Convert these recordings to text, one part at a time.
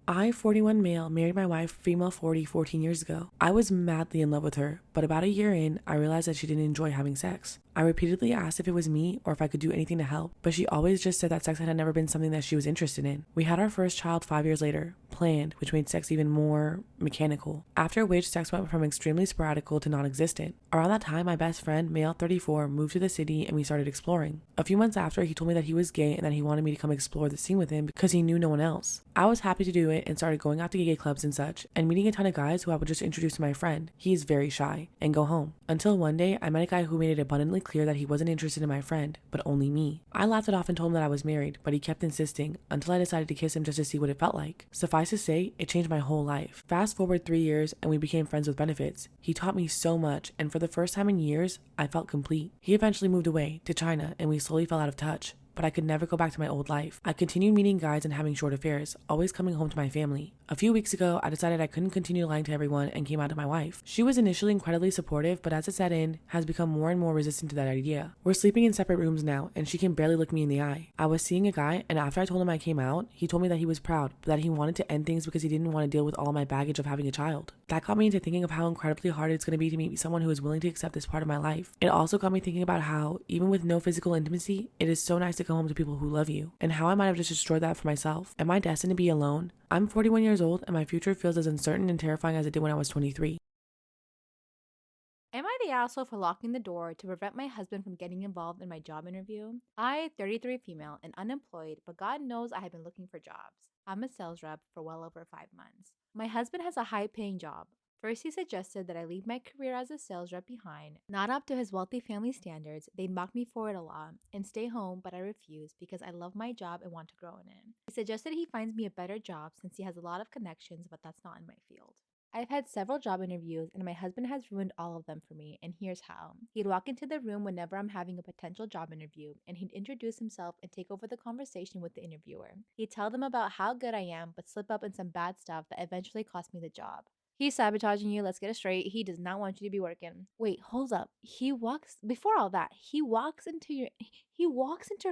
I, 41 male, married my wife, female 40, 14 years ago. I was madly in love with her, but about a year in, I realized that she didn't enjoy having sex. I repeatedly asked if it was me or if I could do anything to help, but she always just said that sex had never been something that she was interested in. We had our first child 5 years later, planned, which made sex even more mechanical, after which sex went from extremely sporadical to non-existent. Around that time, my best friend, male 34, moved to the city and we started exploring. A few months after, he told me that he was gay and that he wanted me to come explore the scene with him because he knew no one else. I was happy to do it and started going out to gay clubs and such, and meeting a ton of guys who I would just introduce to my friend. He is very shy, and go home. Until one day, I met a guy who made it abundantly clear that he wasn't interested in my friend, but only me. I laughed it off and told him that I was married, but he kept insisting, until I decided to kiss him just to see what it felt like. Suffice to say, it changed my whole life. Fast forward 3 years, and we became friends with benefits. He taught me so much, and for the first time in years, I felt complete. He eventually moved away, to China, and we slowly fell out of touch. But I could never go back to my old life. I continued meeting guys and having short affairs, always coming home to my family. A few weeks ago, I decided I couldn't continue lying to everyone and came out to my wife. She was initially incredibly supportive, but as it set in, has become more and more resistant to that idea. We're sleeping in separate rooms now, and she can barely look me in the eye. I was seeing a guy, and after I told him I came out, he told me that he was proud, but that he wanted to end things because he didn't want to deal with all my baggage of having a child. That got me into thinking of how incredibly hard it's going to be to meet someone who is willing to accept this part of my life. It also got me thinking about how, even with no physical intimacy, it is so nice to come home to people who love you, and how I might have just destroyed that for myself. Am I destined to be alone? I'm 41 years old, and my future feels as uncertain and terrifying as it did when I was 23. Am I the asshole for locking the door to prevent my husband from getting involved in my job interview? I, 33 female and unemployed, but God knows I have been looking for jobs. I'm a sales rep for well over 5 months. My husband has a high paying job. First, he suggested that I leave my career as a sales rep behind, not up to his wealthy family standards, they'd mock me for it a lot, and stay home, but I refused because I love my job and want to grow in it. He suggested he finds me a better job since he has a lot of connections, but that's not in my field. I've had several job interviews, and my husband has ruined all of them for me, and here's how. He'd walk into the room whenever I'm having a potential job interview, and he'd introduce himself and take over the conversation with the interviewer. He'd tell them about how good I am, but slip up in some bad stuff that eventually cost me the job. He's sabotaging you, let's get it straight. He does not want you to be working. Wait, hold up. Before all that, he walks into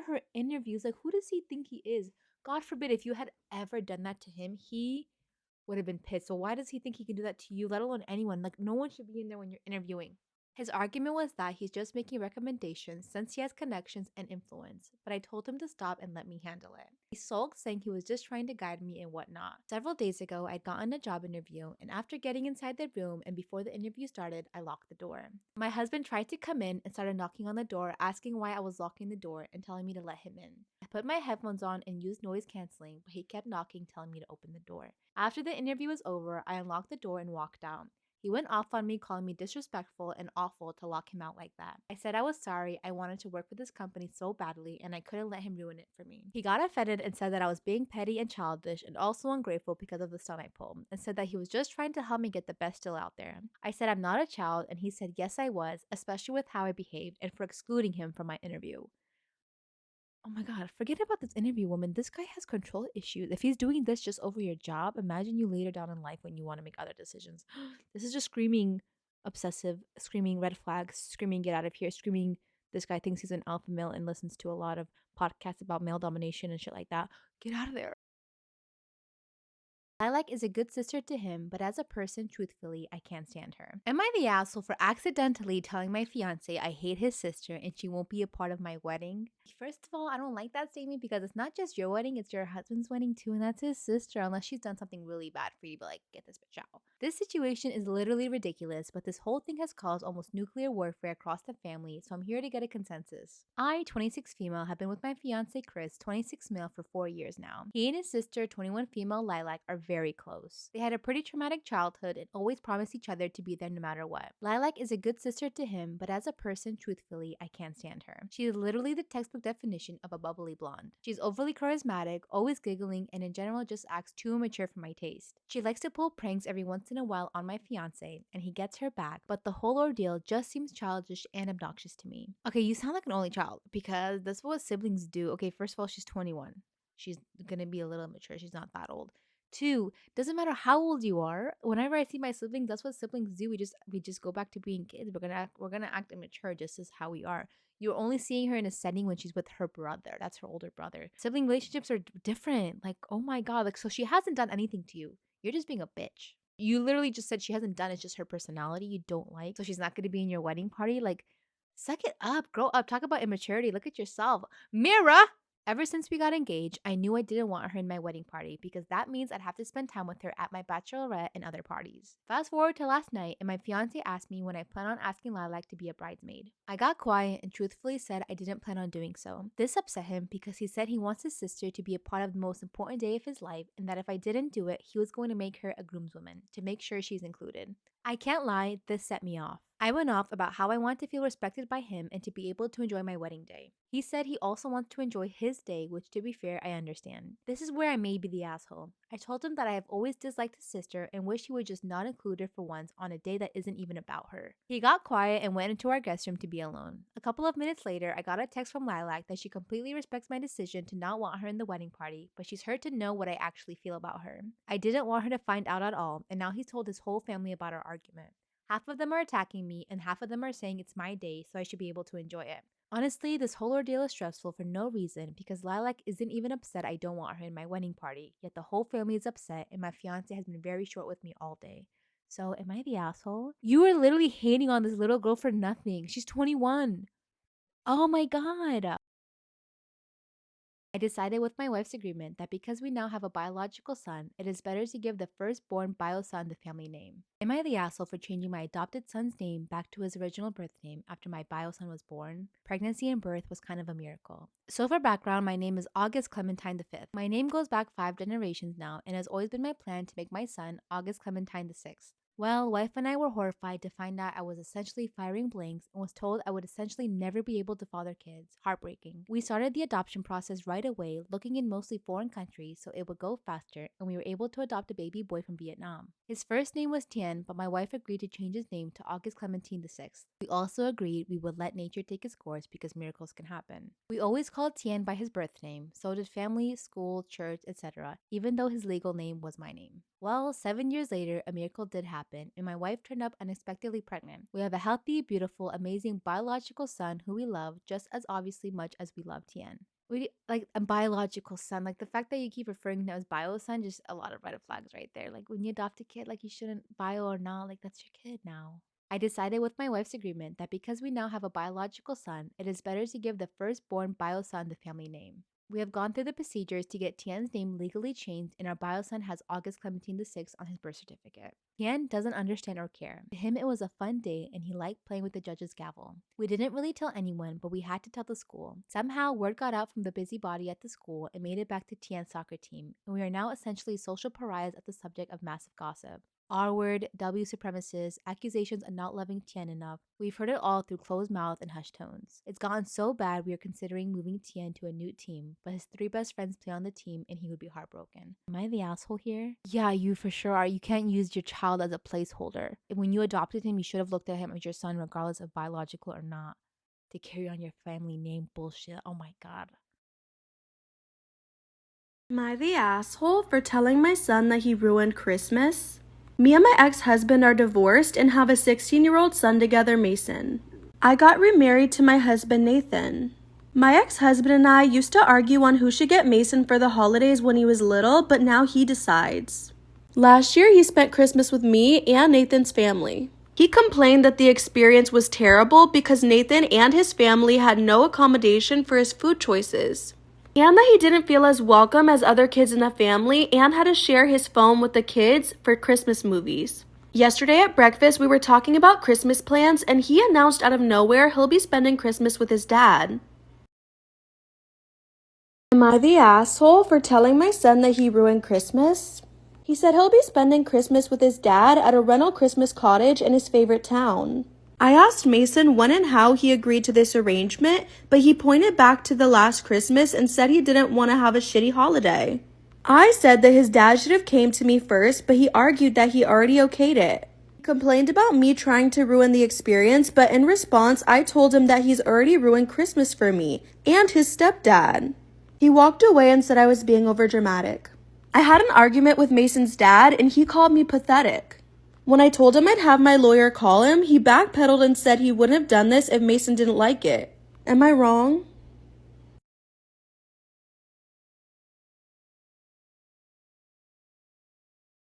her interviews like, who does he think he is? God forbid if you had ever done that to him, he would have been pissed. So why does he think he can do that to you, let alone anyone? Like, no one should be in there when you're interviewing. His argument was that he's just making recommendations since he has connections and influence, but I told him to stop and let me handle it. He sulked, saying he was just trying to guide me and whatnot. Several days ago, I'd gotten a job interview, and after getting inside the room and before the interview started, I locked the door. My husband tried to come in and started knocking on the door, asking why I was locking the door and telling me to let him in. I put my headphones on and used noise canceling, but he kept knocking, telling me to open the door. After the interview was over, I unlocked the door and walked out. He went off on me, calling me disrespectful and awful to lock him out like that. I said I was sorry, I wanted to work with this company so badly and I couldn't let him ruin it for me. He got offended and said that I was being petty and childish and also ungrateful because of the stunt I pulled, and said that he was just trying to help me get the best deal out there. I said I'm not a child, and he said yes I was, especially with how I behaved and for excluding him from my interview. Oh my god, forget about this interview woman. This guy has control issues. If he's doing this just over your job, imagine you later down in life when you want to make other decisions. This is just screaming obsessive, screaming red flags, screaming get out of here, screaming this guy thinks he's an alpha male and listens to a lot of podcasts about male domination and shit like that. Get out of there. Lilac is a good sister to him, but as a person, truthfully, I can't stand her. Am I the asshole for accidentally telling my fiance I hate his sister and she won't be a part of my wedding? First of all, I don't like that statement because it's not just your wedding, it's your husband's wedding too, and that's his sister, unless she's done something really bad for you to be like, get this bitch out. This situation is literally ridiculous, but this whole thing has caused almost nuclear warfare across the family, so I'm here to get a consensus. I, 26 female, have been with my fiance Chris, 26 male, for 4 years now. He and his sister, 21 female Lilac, are very close. They had a pretty traumatic childhood and always promised each other to be there no matter what. Lilac is a good sister to him, but as a person, truthfully, I can't stand her. She is literally the textbook definition of a bubbly blonde. She's overly charismatic, always giggling, and in general just acts too immature for my taste. She likes to pull pranks every once in a while on my fiance, and he gets her back, but the whole ordeal just seems childish and obnoxious to me. Okay, you sound like an only child, because that's what siblings do. Okay, first of all, she's 21. She's gonna be a little immature. She's not that old. Two, doesn't matter how old you are. Whenever I see my siblings, that's what siblings do. We just go back to being kids. We're gonna act immature just as how we are. You're only seeing her in a setting when she's with her brother. That's her older brother. Sibling relationships are different. Like, oh my God. Like, so she hasn't done anything to you. You're just being a bitch. You literally just said she hasn't done. It's just her personality you don't like. So she's not going to be in your wedding party. Like, suck it up. Grow up. Talk about immaturity. Look at yourself. Mira! Ever since we got engaged, I knew I didn't want her in my wedding party because that means I'd have to spend time with her at my bachelorette and other parties. Fast forward to last night, and my fiance asked me when I plan on asking Lilac to be a bridesmaid. I got quiet and truthfully said I didn't plan on doing so. This upset him because he said he wants his sister to be a part of the most important day of his life and that if I didn't do it, he was going to make her a groomswoman to make sure she's included. I can't lie, this set me off. I went off about how I want to feel respected by him and to be able to enjoy my wedding day. He said he also wants to enjoy his day, which to be fair, I understand. This is where I may be the asshole. I told him that I have always disliked his sister and wish he would just not include her for once on a day that isn't even about her. He got quiet and went into our guest room to be alone. A couple of minutes later, I got a text from Lilac that she completely respects my decision to not want her in the wedding party, but she's hurt to know what I actually feel about her. I didn't want her to find out at all, and now he's told his whole family about our argument. Half of them are attacking me, and half of them are saying it's my day, so I should be able to enjoy it. Honestly, this whole ordeal is stressful for no reason because Lilac isn't even upset I don't want her in my wedding party, yet the whole family is upset, and my fiance has been very short with me all day. So, am I the asshole? You are literally hating on this little girl for nothing. She's 21. Oh my God. I decided with my wife's agreement that because we now have a biological son, it is better to give the firstborn bio son the family name. Am I the asshole for changing my adopted son's name back to his original birth name after my bio son was born? Pregnancy and birth was kind of a miracle. So for background, my name is August Clementine V. My name goes back 5 generations now and has always been my plan to make my son August Clementine VI. Well, wife and I were horrified to find out I was essentially firing blanks and was told I would essentially never be able to father kids. Heartbreaking. We started the adoption process right away, looking in mostly foreign countries so it would go faster, and we were able to adopt a baby boy from Vietnam. His first name was Tien, but my wife agreed to change his name to August Clementine VI. We also agreed we would let nature take its course because miracles can happen. We always called Tien by his birth name, so did family, school, church, etc., even though his legal name was my name. Well, 7 years later, a miracle did happen, and my wife turned up unexpectedly pregnant. We have a healthy, beautiful, amazing biological son who we love just as obviously much as we love Tien. We like a biological son. Like the fact that you keep referring to him as bio son, just a lot of red flags right there. Like when you adopt a kid, like you shouldn't bio or not, like that's your kid now. I decided with my wife's agreement that because we now have a biological son, it is better to give the firstborn bio son the family name. We have gone through the procedures to get Tien's name legally changed, and our bio son has August Clementine VI on his birth certificate. Tien doesn't understand or care. To him, it was a fun day, and he liked playing with the judge's gavel. We didn't really tell anyone, but we had to tell the school. Somehow, word got out from the busybody at the school and made it back to Tien's soccer team, and we are now essentially social pariahs at the subject of massive gossip. R word, W supremacists, accusations of not loving Tien enough. We've heard it all through closed mouth and hushed tones. It's gotten so bad we are considering moving Tien to a new team, but his 3 best friends play on the team and he would be heartbroken. Am I the asshole here? Yeah, you for sure are. You can't use your child as a placeholder. And when you adopted him, you should have looked at him as your son regardless of biological or not. To carry on your family name bullshit. Oh my God. Am I the asshole for telling my son that he ruined Christmas? Me and my ex-husband are divorced and have a 16-year-old son together, Mason. I got remarried to my husband, Nathan. My ex-husband and I used to argue on who should get Mason for the holidays when he was little, but now he decides. Last year, he spent Christmas with me and Nathan's family. He complained that the experience was terrible because Nathan and his family had no accommodation for his food choices, and that he didn't feel as welcome as other kids in the family and had to share his phone with the kids for Christmas movies. Yesterday at breakfast, we were talking about Christmas plans, and he announced out of nowhere he'll be spending Christmas with his dad. Am I the asshole for telling my son that he ruined Christmas? He said he'll be spending Christmas with his dad at a rental Christmas cottage in his favorite town. I asked Mason when and how he agreed to this arrangement, but he pointed back to the last Christmas and said he didn't want to have a shitty holiday. I said that his dad should have came to me first, but he argued that he already okayed it. He complained about me trying to ruin the experience, but in response, I told him that he's already ruined Christmas for me and his stepdad. He walked away and said I was being overdramatic. I had an argument with Mason's dad, and he called me pathetic. When I told him I'd have my lawyer call him, he backpedaled and said he wouldn't have done this if Mason didn't like it. Am I wrong?